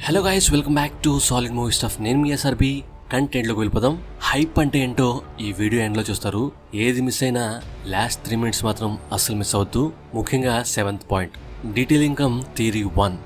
Hello guys, welcome back to solid movie stuff. నేను మీ SRB. కంటెంట్లోకి వెళ్ళిపోదాం. Hype అంటే ఏంటో ఈ వీడియో ఎండ్లో చూస్తారు. ఏది మిస్ అయినా లాస్ట్ 3 minutes మాత్రం అస్సలు మిస్ అవద్దు. ముఖ్యంగా 7th point, detailing come theory 1.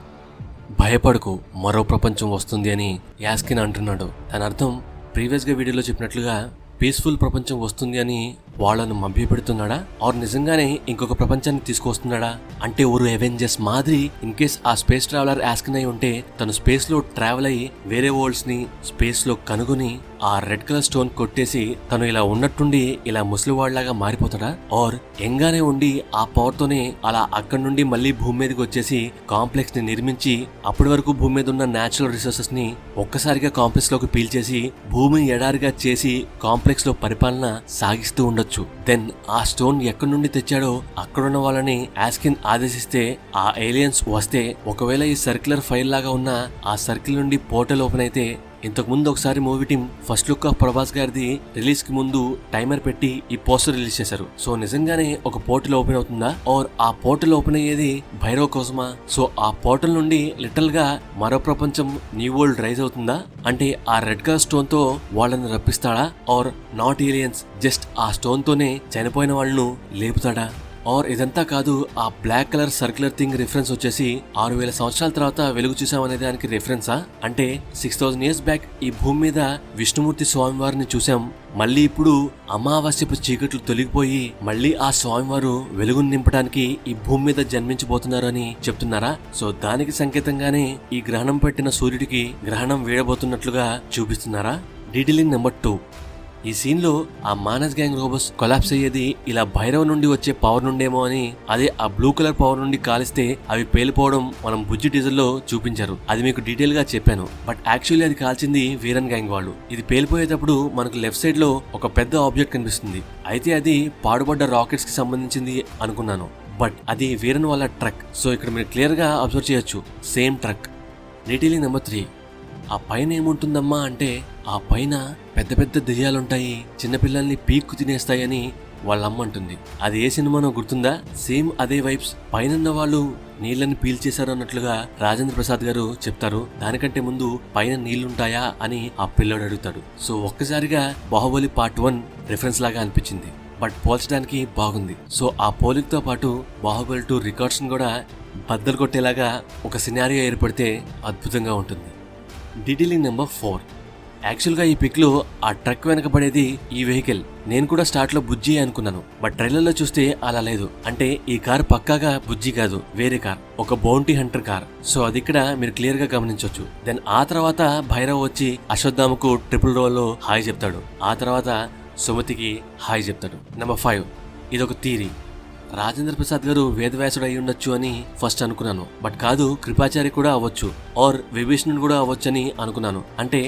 భయపడకు, మరో ప్రపంచం వస్తుంది అని యాస్కిన్ అంటున్నాడు. దాని అర్థం ప్రీవియస్గా వీడియోలో చెప్పినట్లుగా పీస్ఫుల్ ప్రపంచం వస్తుంది అని వాళ్ళను మభ్యపెడుతున్నాడా, ఆర్ నిజంగానే ఇంకొక ప్రపంచాన్ని తీసుకొస్తున్నాడా? అంటే ఊరు అవెంజర్స్ మాదిరి ఇన్ కేస్ ఆ స్పేస్ ట్రావెలర్ యాస్కిన్ అయి ఉంటే తను స్పేస్ లో ట్రావెల్ అయ్యి వేరే వరల్డ్స్ ని స్పేస్ లో కనుగొని ఆ రెడ్ కలర్ స్టోన్ కొట్టేసి తను ఇలా ఉన్నట్టుండి ఇలా ముసలివాళ్లాగా మారిపోతాడా, ఆర్ ఎంగానే ఉండి ఆ పవర్ తోనే అలా అక్కడి నుండి మళ్ళీ భూమి మీదకి వచ్చేసి కాంప్లెక్స్ ని నిర్మించి అప్పటి వరకు భూమి మీద ఉన్న న్యాచురల్ రిసోర్సెస్ ని ఒక్కసారిగా కాంప్లెక్స్ లోకి పీల్చేసి భూమిని ఎడారిగా చేసి కాంప్లెక్స్ లో పరిపాలన సాగిస్తూ ఉండొచ్చు. దెన్ ఆ స్టోన్ ఎక్కడి నుండి తెచ్చాడో అక్కడున్న వాళ్ళని యాస్కిన్ ఆదేశిస్తే ఆ ఏలియన్స్ వస్తే ఒకవేళ ఈ సర్క్యులర్ ఫైల్ లాగా ఉన్న ఆ సర్కిల్ నుండి పోర్టల్ ఓపెన్ అయితే, ఇంతకు ముందు ఒకసారి movie team first look of Prabhas గారిది రిలీజ్ కి ముందు టైమర్ పెట్టి ఈ పోస్టర్ రిలీజ్ చేశారు. సో నిజంగానే ఒక పోర్టల్ ఓపెన్ అవుతుందా, ఆర్ ఆ పోర్టల్ ఓపెన్ అయ్యేది భైరవ్ కోసమా? సో ఆ పోర్టల్ నుండి లిటరల్ గా మరో ప్రపంచం, న్యూ వరల్డ్ రైజ్ అవుతుందా? అంటే ఆ రెడ్ కలర్ స్టోన్ తో వాళ్ళని రప్పిస్తాడా, ఆర్ నాట్ ఏలియన్స్ జస్ట్ ఆ స్టోన్ తోనే చనిపోయిన వాళ్ళను లేపుతాడా? ఆర్ ఇదంతా కాదు, ఆ black colour circular thing reference వచ్చేసి 6000 సంవత్సరాల తర్వాత వెలుగు చూసామనే దానికి రిఫరెన్సా? అంటే 6000 years బ్యాక్ ఈ భూమి మీద విష్ణుమూర్తి స్వామివారిని చూసాం, మళ్ళీ ఇప్పుడు అమావాస్యపు చీకట్లు తొలగిపోయి మళ్ళీ ఆ స్వామివారు వెలుగును నింపడానికి ఈ భూమి మీద జన్మించబోతున్నారు అని చెప్తున్నారా? సో దానికి సంకేతంగానే ఈ గ్రహణం పెట్టిన సూర్యుడికి గ్రహణం వీడబోతున్నట్లుగా చూపిస్తున్నారా? Detailing number 2. ఈ సీన్ లో ఆ మానస్ గ్యాంగ్ రోబోస్ కొలాప్స్ అయ్యేది ఇలా భైరవ్ నుండి వచ్చే పవర్ నుండేమో అని, అదే ఆ బ్లూ కలర్ పవర్ నుండి కాలిస్తే అవి పేలిపోవడం మనం బుజ్జి టీజర్ లో చూపించారు. అది మీకు డీటెయిల్ గా చెప్పాను. బట్ యాక్చువల్లీ అది కాల్చింది వీరన్ గ్యాంగ్ వాళ్ళు. ఇది పేలిపోయేటప్పుడు మనకు లెఫ్ట్ సైడ్ లో ఒక పెద్ద ఆబ్జెక్ట్ కనిపిస్తుంది. అయితే అది పాడుబడ్డ రాకెట్స్ కి సంబంధించింది అనుకున్నాను, బట్ అది వీరన్ వాళ్ళ ట్రక్. సో ఇక్కడ మీరు క్లియర్ గా అబ్జర్వ్ చేయొచ్చు, సేమ్ ట్రక్. Detailing number 3. ఆ పైన ఏముంటుందమ్మా అంటే, ఆ పైన పెద్ద పెద్ద దెయ్యాలుంటాయి, చిన్నపిల్లల్ని పీక్కు తినేస్తాయని వాళ్ళమ్మ అంటుంది. అది ఏ సినిమానో గుర్తుందా? సేమ్ అదే వైబ్స్. పైన వాళ్ళు నీళ్ళని పీల్చేశారు అన్నట్లుగా రాజేంద్ర ప్రసాద్ గారు చెప్తారు. దానికంటే ముందు పైన నీళ్లుంటాయా అని ఆ పిల్లోడు అడుగుతాడు. సో ఒక్కసారిగా బాహుబలి పార్ట్ 1 రిఫరెన్స్ లాగా అనిపించింది, బట్ పోల్చడానికి బాగుంది. సో ఆ పోలికతో పాటు బాహుబలి 2 రికార్డ్స్ కూడా బద్దలు కొట్టేలాగా ఒక సినారియో ఏర్పడితే అద్భుతంగా ఉంటుంది. Detailing number 4. యాక్చువల్గా ఈ పిక్ లో ఆ ట్రక్ వెనకబడేది ఈ వెహికల్. నేను కూడా స్టార్ట్ లో బుజ్జి అనుకున్నాను, బట్ ట్రైలర్ లో చూస్తే అలా లేదు. అంటే ఈ కార్ పక్కాగా బుజ్జి కాదు, వేరే కార్, ఒక బౌంటీ హంటర్ కార్. సో అది ఇక్కడ మీరు క్లియర్ గా గమనించవచ్చు. దెన్ ఆ తర్వాత భైరవ్ వచ్చి అశ్వత్థామకు ట్రిపుల్ రోల్ లో హాయ్ చెప్తాడు. ఆ తర్వాత సుమతికి హాయ్ చెప్తాడు. నెంబర్ 5. ఇదొక థియరీ. రాజేంద్ర ప్రసాద్ గారు వేదవ్యాసుడు అయి ఉండొచ్చు అని ఫస్ట్ అనుకున్నాను, బట్ కాదు, కృపాచారి కూడా అవ్వచ్చు, ఆర్ విభీషణుడు కూడా అవ్వచ్చు అని అనుకున్నాను. అంటే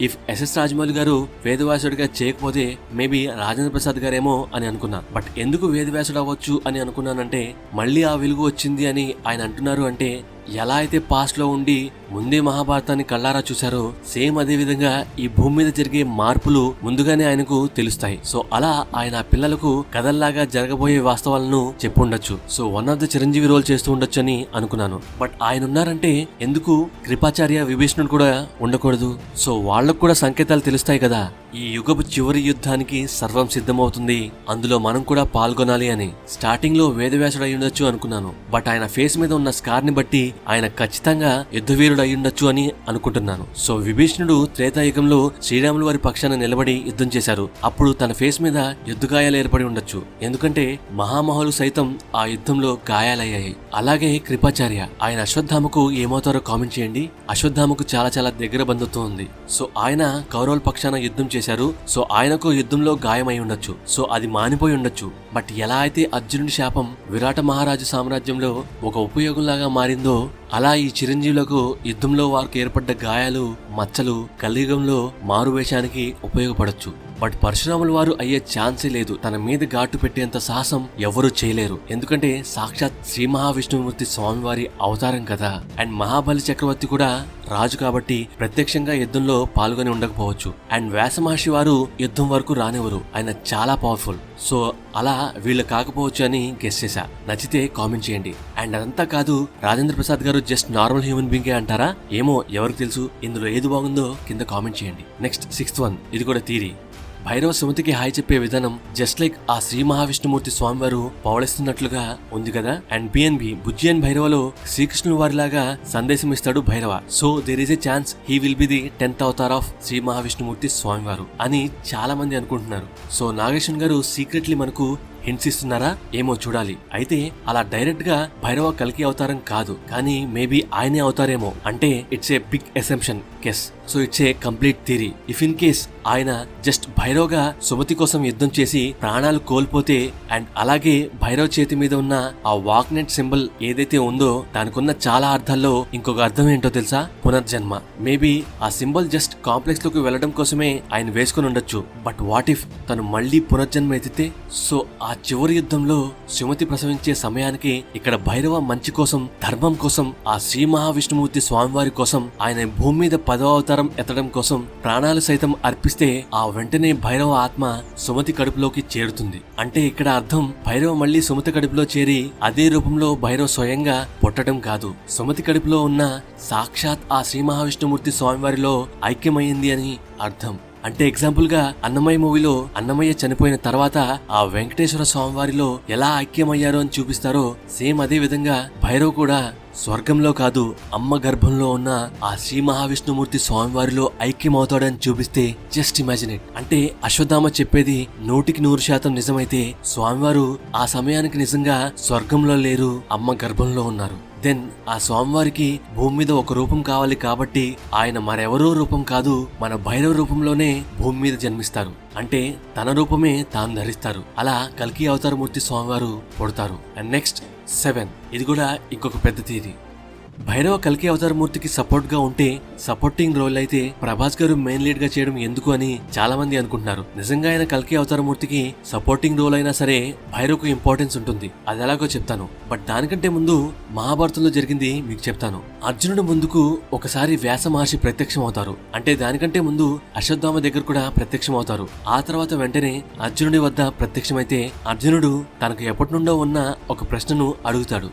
ఇఫ్ ఎస్ఎస్ రాజమౌళి గారు వేదవ్యాసుడిగా చేయకపోతే మేబీ రాజేంద్ర ప్రసాద్ గారేమో అని అనుకున్నా. బట్ ఎందుకు వేదవ్యాసుడు అవ్వచ్చు అని అనుకున్నానంటే, మళ్ళీ ఆ వెలుగు వచ్చింది అని ఆయన అంటున్నారు. అంటే ఎలా అయితే పాస్ట్ లో ఉండి ముందే మహాభారతాన్ని కళ్ళారా చూశారో, సేమ్ అదే విధంగా ఈ భూమి మీద జరిగే మార్పులు ముందుగానే ఆయనకు తెలుస్తాయి. సో అలా ఆయన పిల్లలకు కథల్లాగా జరగబోయే వాస్తవాలను చెప్పుండొచ్చు. So one of the Chiranjeevi role చేస్తూ ఉండొచ్చు అని అనుకున్నాను. బట్ ఆయన ఉన్నారంటే ఎందుకు కృపాచార్య విభీషణుడు కూడా ఉండకూడదు? సో వాళ్ళకు కూడా సంకేతాలు తెలుస్తాయి కదా, ఈ యుగపు చివరి యుద్ధానికి సర్వం సిద్ధమవుతుంది, అందులో మనం కూడా పాల్గొనాలి అని. స్టార్టింగ్ లో వేదవ్యాసుడు అయి ఉండొచ్చు అనుకున్నాను, బట్ ఆయన ఫేస్ మీద ఉన్న స్కార్ ని బట్టి ఆయన ఖచ్చితంగా యుద్ధవీరుడు అయి ఉండొచ్చు అని అనుకుంటున్నాను. సో విభీషణుడు త్రేతాయుగంలో శ్రీరాములు వారి పక్షాన నిలబడి యుద్ధం చేశారు. అప్పుడు తన ఫేస్ మీద యుద్ధగాయాలు ఏర్పడి ఉండొచ్చు, ఎందుకంటే మహామహులు సైతం ఆ యుద్ధంలో గాయాలయ్యాయి. అలాగే కృపాచార్య, ఆయన అశ్వత్థామకు ఏమవుతారో కామెంట్ చేయండి. అశ్వత్థామకు చాలా చాలా దగ్గర బంధుత్వం ఉంది. సో ఆయన కౌరవుల పక్షాన యుద్ధం చేశారు. సో ఆయనకు యుద్ధంలో గాయమై ఉండొచ్చు. సో అది మానిపోయి ఉండొచ్చు. బట్ ఎలా అయితే అర్జునుడి శాపం విరాట మహారాజు సామ్రాజ్యంలో ఒక ఉపయోగంలాగా మారిందో, అలా ఈ చిరంజీవులకు యుద్ధంలో వారికి ఏర్పడ్డ గాయాలు, మచ్చలు కలియుగంలో మారువేషానికి ఉపయోగపడొచ్చు. బట్ పరశురాముల వారు అయ్యే ఛాన్సే లేదు. తన మీద ఘాటు పెట్టేంత సాహసం ఎవరూ చేయలేరు. ఎందుకంటే సాక్షాత్ శ్రీ మహావిష్ణుమూర్తి స్వామివారి అవతారం కదా. అండ్ మహాబలి చక్రవర్తి కూడా రాజు కాబట్టి ప్రత్యక్షంగా యుద్ధంలో పాల్గొని ఉండకపోవచ్చు. అండ్ వ్యాస మహర్షి వారు యుద్ధం వరకు రానివ్వరు, ఆయన చాలా పవర్ఫుల్. సో అలా వీళ్ళు కాకపోవచ్చు అని గెస్ చేశా. నచ్చితే కామెంట్ చేయండి. అండ్ అదంతా కాదు, రాజేంద్ర ప్రసాద్ గారు జస్ట్ నార్మల్ హ్యూమన్ బీయింగే అంటారా? ఏమో, ఎవరికి తెలుసు. ఇందులో ఏది బాగుందో కింద కామెంట్ చేయండి. నెక్స్ట్ 6th వన్, ఇది కూడా థీరీ. భైరవ సుమతికి హాయ్ చెప్పే విధానం జస్ట్ లైక్ ఆ శ్రీ మహావిష్ణుమూర్తి స్వామివారు పవళిస్తున్నట్లుగా ఉంది కదా. అండ్ బిఎన్బి బుజ్జి అండ్ భైరవలో శ్రీకృష్ణుల వారిలాగా సందేశం ఇస్తాడు Bhairava. So there is a chance he will be the 10th avatar of Shri Mahavishnumurthy స్వామివారు అని చాలా మంది అనుకుంటున్నారు. సో నాగేశ్వన్ గారు సీక్రెట్లీ మనకు హింట్స్ ఇస్తున్నారా? ఏమో చూడాలి. అయితే అలా డైరెక్ట్ గా భైరవ కల్కి అవతారం కాదు, కానీ మేబీ ఆయనే అవుతారేమో. అంటే it's a big assumption guess. So it's a complete theory. If in case ఆయన జస్ట్ భైరవ్గా సుమతి కోసం యుద్ధం చేసి ప్రాణాలు కోల్పోతే, అండ్ అలాగే భైరవ్ చేతి మీద ఉన్న ఆ వాక్నెట్ సింబల్ ఏదైతే ఉందో దానికున్న చాలా అర్థాల్లో ఇంకొక అర్థం ఏంటో తెలుసా? పునర్జన్మ. మేబీ ఆ సింబల్ జస్ట్ కాంప్లెక్స్ లోకి వెళ్లడం కోసమే ఆయన వేసుకుని ఉండొచ్చు. బట్ వాట్ ఇఫ్ తను మళ్ళీ పునర్జన్మ ఎత్తితే? సో ఆ చివరి యుద్ధంలో సుమతి ప్రసవించే సమయానికి ఇక్కడ భైరవ మంచి కోసం, ధర్మం కోసం, ఆ శ్రీ మహావిష్ణుమూర్తి స్వామివారి కోసం, ఆయన భూమి మీద 10వ అవతారం ఎత్తడం కోసం ప్రాణాలు సైతం అర్పిస్తే ఆ వెంటనే భైరవ ఆత్మ సుమతి కడుపులోకి చేరుతుంది. అంటే ఇక్కడ అర్థం భైరవ మళ్ళీ సుమతి కడుపులో చేరి అదే రూపంలో భైరవ స్వయంగా పుట్టడం కాదు, సుమతి కడుపులో ఉన్న సాక్షాత్ ఆ శ్రీ మహావిష్ణుమూర్తి స్వామివారిలో ఐక్యమైంది అని అర్థం. అంటే ఎగ్జాంపుల్ గా అన్నమయ్య మూవీలో అన్నమయ్య చనిపోయిన తర్వాత ఆ వెంకటేశ్వర స్వామివారిలో ఎలా ఐక్యమయ్యారో అని చూపిస్తారో, సేమ్ అదే విధంగా భైరవ్ కూడా స్వర్గంలో కాదు, అమ్మ గర్భంలో ఉన్న ఆ శ్రీ మహావిష్ణుమూర్తి స్వామివారిలో ఐక్యమవుతాడని చూపిస్తే జస్ట్ ఇమాజిన్ ఇట్. అంటే అశ్వత్థామ చెప్పేది 100% నిజమైతే స్వామివారు ఆ సమయానికి నిజంగా స్వర్గంలో లేరు, అమ్మ గర్భంలో ఉన్నారు. దెన్ ఆ స్వామివారికి భూమి మీద ఒక రూపం కావాలి కాబట్టి ఆయన మరెవరో రూపం కాదు, మన భైరవ రూపంలోనే భూమి మీద జన్మిస్తారు. అంటే తన రూపమే తాను ధరిస్తారు. అలా కల్కి అవతారమూర్తి స్వామివారు పుడతారు. అండ్ నెక్స్ట్ 7, ఇది కూడా ఇంకొక పెద్ద థియరీ. భైరవ కల్కి అవతారమూర్తికి సపోర్ట్ గా ఉంటే సపోర్టింగ్ రోల్ అయితే ప్రభాస్ గారు మెయిన్ లీడ్ గా చేయడం ఎందుకు అని చాలా మంది అనుకుంటున్నారు. నిజంగా ఆయన కల్కి అవతారమూర్తికి సపోర్టింగ్ రోల్ అయినా సరే భైరవకు ఇంపార్టెన్స్ ఉంటుంది. అది ఎలాగో చెప్తాను. బట్ దానికంటే ముందు మహాభారతంలో జరిగింది మీకు చెప్తాను. అర్జునుడు ముందుకు ఒకసారి వ్యాస మహర్షి ప్రత్యక్షం అవుతారు. అంటే దానికంటే ముందు అశ్వత్థామ దగ్గర కూడా ప్రత్యక్షం అవుతారు. ఆ తర్వాత వెంటనే అర్జునుడి వద్ద ప్రత్యక్షమైతే అర్జునుడు తనకు ఎప్పటి నుండో ఉన్న ఒక ప్రశ్నను అడుగుతాడు.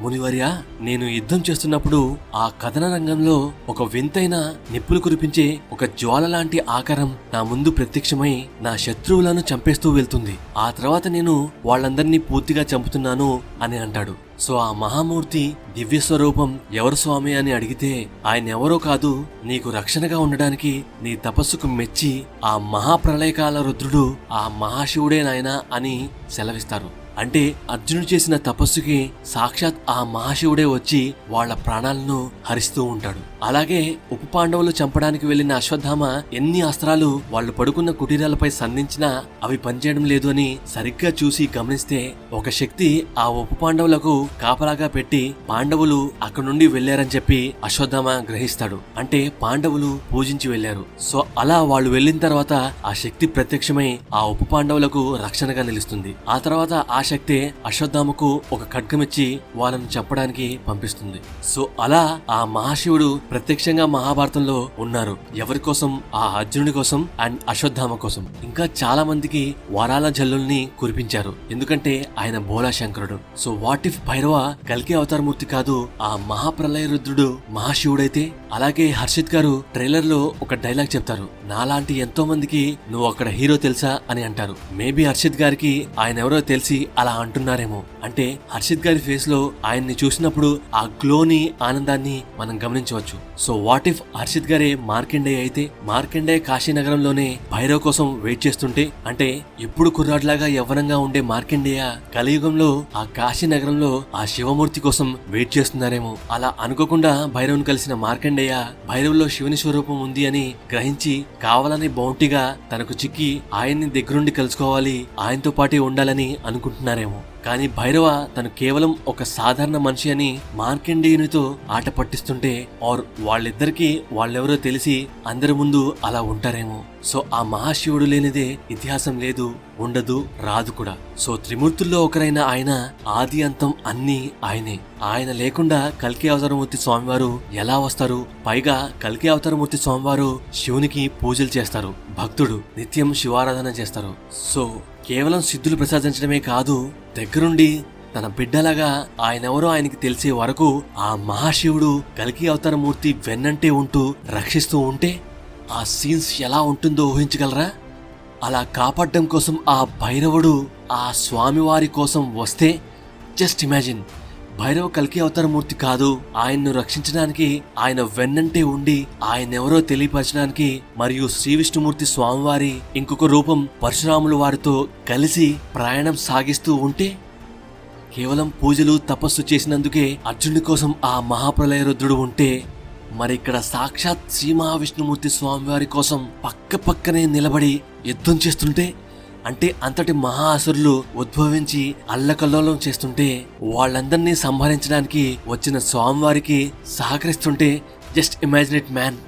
మునివర్య, నేను యుద్ధం చేస్తున్నప్పుడు ఆ కథన రంగంలో ఒక వింతైన నిప్పులు కురిపించే ఒక జ్వాల లాంటి ఆకారం నా ముందు ప్రత్యక్షమై నా శత్రువులను చంపేస్తూ వెళ్తుంది. ఆ తర్వాత నేను వాళ్ళందరినీ పూర్తిగా చంపుతున్నాను అని అంటాడు. సో ఆ మహామూర్తి దివ్య స్వరూపం ఎవరు స్వామి అని అడిగితే ఆయన ఎవరో కాదు, నీకు రక్షణగా ఉండడానికి నీ తపస్సుకు మెచ్చి ఆ మహాప్రళయకాల రుద్రుడు ఆ మహాశివుడే నాయనా అని సెలవిస్తారు. అంటే అర్జునుడు చేసిన తపస్సుకి సాక్షాత్ ఆ మహాశివుడే వచ్చి వాళ్ల ప్రాణాలను హరిస్తూ ఉంటాడు. అలాగే ఉప పాండవులు చంపడానికి వెళ్లిన అశ్వత్థామ ఎన్ని అస్త్రాలు వాళ్ళు పడుకున్న కుటీరాలపై సంధించినా అవి పనిచేయడం లేదు అని సరిగ్గా చూసి గమనిస్తే ఒక శక్తి ఆ ఉప పాండవులకు కాపలాగా పెట్టి పాండవులు అక్కడి నుండి వెళ్లారని చెప్పి అశ్వత్థామ గ్రహిస్తాడు. అంటే పాండవులు పూజించి వెళ్లారు. సో అలా వాళ్ళు వెళ్లిన తర్వాత ఆ శక్తి ప్రత్యక్షమై ఆ ఉప పాండవులకు రక్షణగా నిలుస్తుంది. ఆ తర్వాత ఆ శక్తే అశ్వత్థామకు ఒక ఖడ్గమిచ్చి వాళ్ళను చంపడానికి పంపిస్తుంది. సో అలా ఆ మహాశివుడు ప్రత్యక్షంగా మహాభారతంలో ఉన్నారు. ఎవరి కోసం? ఆ అర్జునుడి కోసం అండ్ అశ్వత్థామ కోసం. ఇంకా చాలా మందికి వరాల జల్లుల్ని కురిపించారు, ఎందుకంటే ఆయన భోళా శంకరుడు. సో వాట్ ఇఫ్ భైరవ కల్కి అవతారమూర్తి కాదు, ఆ మహాప్రలయ రుద్రుడు మహాశివుడైతే? అలాగే హర్షిత్ గారు ట్రైలర్ లో ఒక డైలాగ్ చెప్తారు, నాలాంటి ఎంతో మందికి నువ్వు అక్కడ హీరో తెలుసా అని అంటారు. మేబీ హర్షిత్ గారికి ఆయన ఎవరో తెలిసి అలా అంటున్నారేమో. అంటే హర్షిత్ గారి ఫేస్ లో ఆయన్ని చూసినప్పుడు ఆ గ్లోని, ఆనందాన్ని మనం గమనించవచ్చు. సో వాట్ ఇఫ్ హర్షిత్ గారే మార్కండేయ అయితే? మార్కండేయ కాశీనగరంలోనే భైరవ్ కోసం వెయిట్ చేస్తుంటే, అంటే ఎప్పుడు కుర్రాడ్లాగా యవ్వనంగా ఉండే మార్కండేయ కలియుగంలో ఆ కాశీనగరంలో ఆ శివమూర్తి కోసం వెయిట్ చేస్తున్నారేమో. అలా అనుకోకుండా భైరవ్ను కలిసిన మార్కండేయ భైరవ్లో శివుని స్వరూపం ఉంది అని గ్రహించి కావాలని బౌంటీగా తనకు చిక్కి ఆయన్ని దగ్గరుండి కలుసుకోవాలి, ఆయనతో పాటే ఉండాలని అనుకుంటున్నారేమో. కానీ భైరవ తను కేవలం ఒక సాధారణ మనిషి అని మార్కండేయునితో ఆట పట్టిస్తుంటే ఆర్ వాళ్ళిద్దరికి వాళ్ళెవరో తెలిసి అందరి ముందు అలా ఉంటారేమో. సో ఆ మహాశివుడు లేనిదే ఇతిహాసం లేదు, ఉండదు, రాదు కూడా. సో త్రిమూర్తుల్లో ఒకరైన ఆయన ఆది అంతం అన్నీ ఆయనే. ఆయన లేకుండా కల్కి అవతారమూర్తి స్వామివారు ఎలా వస్తారు? పైగా కల్కి అవతారమూర్తి స్వామివారు శివునికి పూజలు చేస్తారు, భక్తుడు నిత్యం శివారాధన చేస్తారు. సో కేవలం సిద్ధులు ప్రసాదించడమే కాదు, దగ్గరుండి తన బిడ్డలాగా ఆయనెవరో ఆయనకి తెలిసే వరకు ఆ మహాశివుడు కల్కి అవతారమూర్తి వెన్నంటే ఉంటూ రక్షిస్తూ ఉంటే ఆ సీన్స్ ఎలా ఉంటుందో ఊహించగలరా? అలా కాపాడడం కోసం ఆ భైరవుడు ఆ స్వామివారి కోసం వస్తే జస్ట్ ఇమాజిన్. భైరవ కల్కి అవతారమూర్తి కాదు, ఆయన్ను రక్షించడానికి ఆయన వెన్నంటే ఉండి ఆయనెవరో తెలియపరచడానికి మరియు శ్రీ విష్ణుమూర్తి స్వామివారి ఇంకొక రూపం పరశురాములు వారితో కలిసి ప్రయాణం సాగిస్తూ ఉంటే, కేవలం పూజలు తపస్సు చేసినందుకే అర్జునుడి కోసం ఆ మహాప్రలయ రుద్రుడు ఉంటే, మరి ఇక్కడ సాక్షాత్ శ్రీ మహావిష్ణుమూర్తి స్వామివారి కోసం పక్క పక్కనే నిలబడి యుద్ధం చేస్తుంటే, అంటే అంతటి మహా అసురులు ఉద్భవించి అల్లకల్లోలం చేస్తుంటే వాళ్ళందరినీ సంహరించడానికి వచ్చిన స్వామివారికి సహకరిస్తుంటే జస్ట్ ఇమాజిన్ ఇట్ మ్యాన్.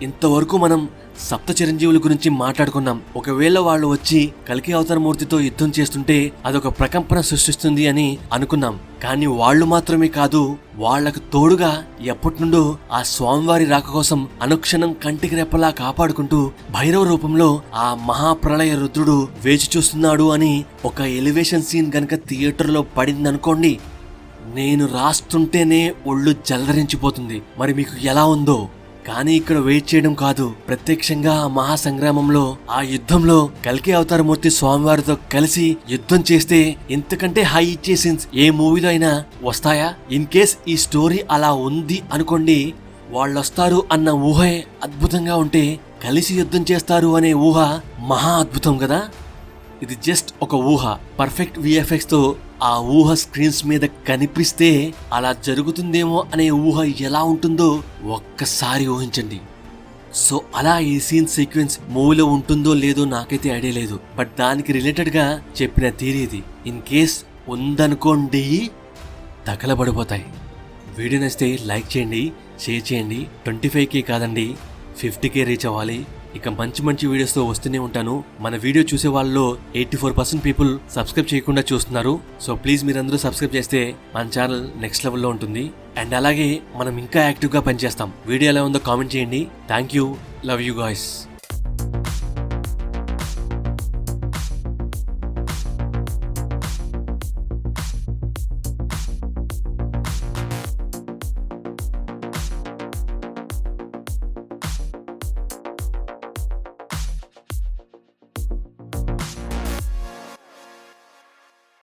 ఇంతవరకు మనం సప్త చిరంజీవుల గురించి మాట్లాడుకున్నాం. ఒకవేళ వాళ్ళు వచ్చి కల్కి అవతారమూర్తితో యుద్ధం చేస్తుంటే అదొక ప్రకంపన సృష్టిస్తుంది అని అనుకున్నాం. కానీ వాళ్ళు మాత్రమే కాదు, వాళ్లకు తోడుగా ఎప్పటి నుండో ఆ స్వామివారి రాక కోసం అనుక్షణం కంటికి రెప్పలా కాపాడుకుంటూ భైరవ రూపంలో ఆ మహాప్రళయ రుద్రుడు వేచి చూస్తున్నాడు అని ఒక ఎలివేషన్ సీన్ గనక థియేటర్లో పడిందనుకోండి, నేను రాస్తుంటేనే ఒళ్ళు జలధరించిపోతుంది. మరి మీకు ఎలా ఉందో? కానీ ఇక్కడ వెయిట్ చేయడం కాదు, ప్రత్యక్షంగా ఆ మహాసంగ్రామంలో ఆ యుద్ధంలో కల్కి అవతారమూర్తి స్వామివారితో కలిసి యుద్ధం చేస్తే ఇంతకంటే హై ఇచ్చే సీన్స్ ఏ మూవీలో అయినా వస్తాయా? ఇన్ కేస్ ఈ స్టోరీ అలా ఉంది అనుకోండి, వాళ్ళొస్తారు అన్న ఊహే అద్భుతంగా ఉంటే కలిసి యుద్ధం చేస్తారు అనే ఊహ మహా అద్భుతం కదా. ఇది జస్ట్ ఒక ఊహ. పర్ఫెక్ట్ విఎఫ్ఎక్స్ తో ఆ ఊహ స్క్రీన్స్ మీద కనిపిస్తే అలా జరుగుతుందేమో అనే ఊహ ఎలా ఉంటుందో ఒక్కసారి ఊహించండి. సో అలా ఈ సీన్ సీక్వెన్స్ మూవీలో ఉంటుందో లేదో నాకైతే ఐడియా లేదు, బట్ దానికి రిలేటెడ్ గా చెప్పిన థియరీ ఇది. ఇన్ కేస్ ఉందనుకోండి, తగలబడిపోతాయి. వీడియో నచ్చితే లైక్ చేయండి, షేర్ చేయండి. 25K కాదండి, 50K రీచ్ అవ్వాలి. ఇక మంచి మంచి వీడియోస్తో వస్తూనే ఉంటాను. మన వీడియో చూసే వాళ్ళలో 84% పీపుల్ సబ్స్క్రైబ్ చేయకుండా చూస్తున్నారు. సో ప్లీజ్ మీరందరూ సబ్స్క్రైబ్ చేస్తే మన ఛానల్ నెక్స్ట్ లెవెల్లో ఉంటుంది. అండ్ అలాగే మనం ఇంకా యాక్టివ్గా పనిచేస్తాం. వీడియో ఎలా ఉందో కామెంట్ చేయండి. Thank you, love you guys.